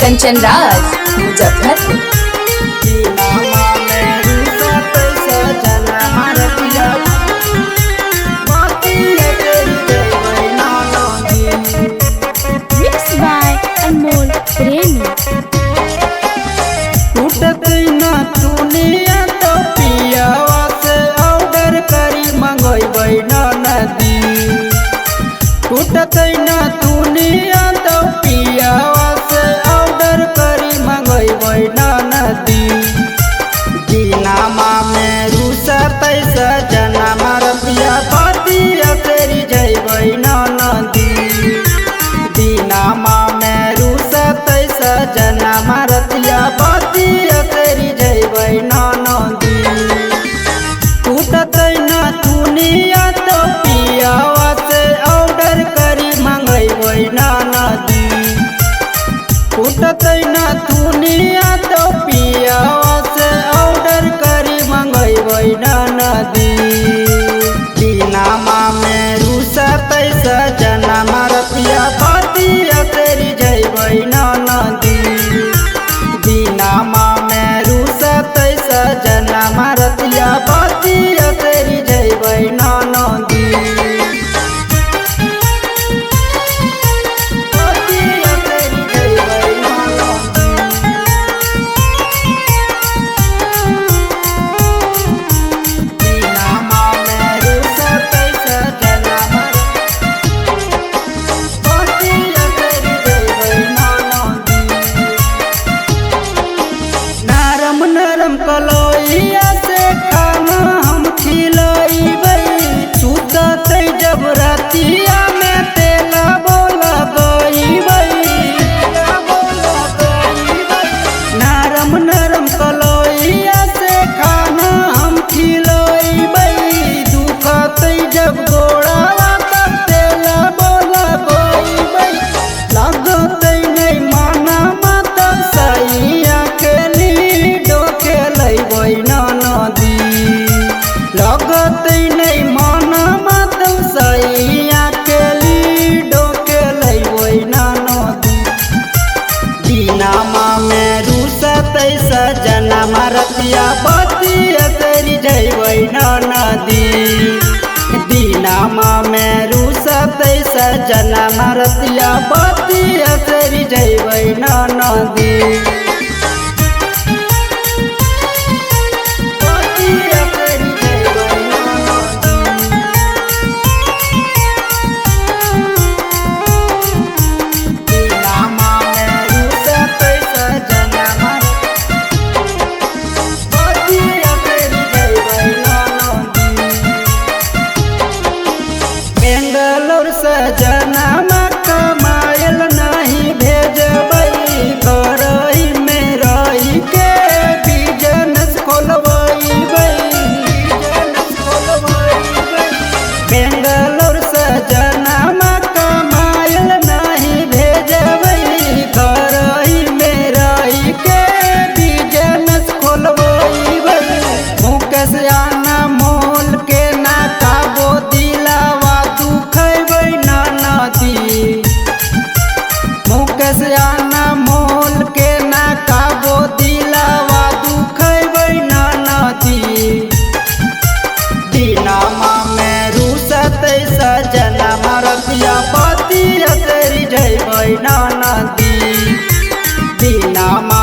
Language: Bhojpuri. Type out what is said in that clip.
Kanchan Raj Muzaffarpur. Mixed by Anmol Premi। टूटत न दुनिया तो पियावा से ऑर्डर करी मंगोइबै न नदी। टूटत न दुनिया तो पियावा से ऑर्डर करी मंगोइबै न नदी। दीनामा में रुसत सजना मरतिया पतिया तेरी जइबै न नदी। दीनामा में रुसत सजना मरतिया पतिया तेरी जइबै न नदी। टूटत न दुनिया तो पियावा से ऑर्डर करी मंगइबै न नदी। टूटत न दुनिया तो पियावा से ऑर्डर करी मंगइबै न नदी। दीनामा में रुसत सजना मरतिया पतिया तेरी जइबै न नदी। दीनामा में रुसत सजना मरतिया पतिया तेरी जइबै न नदी। पतिया तेरी जइबै न नदी। दीनामा में रुसत सजना पतिया तेरी जइबै न नदी। नरम नरम कलोइया से खाना हम खिलइबै। सुततै जब रातिया में तेला बोला गइबै। नरम नरम कलोइया से खाना हम खिलइबै। दुखतै जब गोड़ावा तब तेला बोला गइबै। लगतै नहीं माना तब सैया के लीडो खेलैबै न नदी। लगतै नहीं माना तब सैया के लीडो खेलैबै न नदी। दीनामा में रुसत सजना मरतिया पतिया तेरी जइबै न नदी। दीनामा में रुसत सजना मरतिया पतिया तेरी जइबै न नदी। पतिया तेरी जइबै न नदी। दीनामा में रुसत सजना पतिया तेरी जइबै न नदी। बेंगलोर सजना कमायल नहीं भेजबै। घरही में रही के बिजनेस खोलबैबै। बेंगलोर सजना कमायल नहीं भेजबै। घरही में रही के बिजनेस खोलबैबै। मुकेश आना मोल के ना काबो दिलावा दुखैबै न नदी। मुकेश आना मोल के ना काबो दिलावा दुखैबै न नदी। दीनामा में रुसत सजना मरतिया पतिया तेरी जइबै न नदी। दीनामा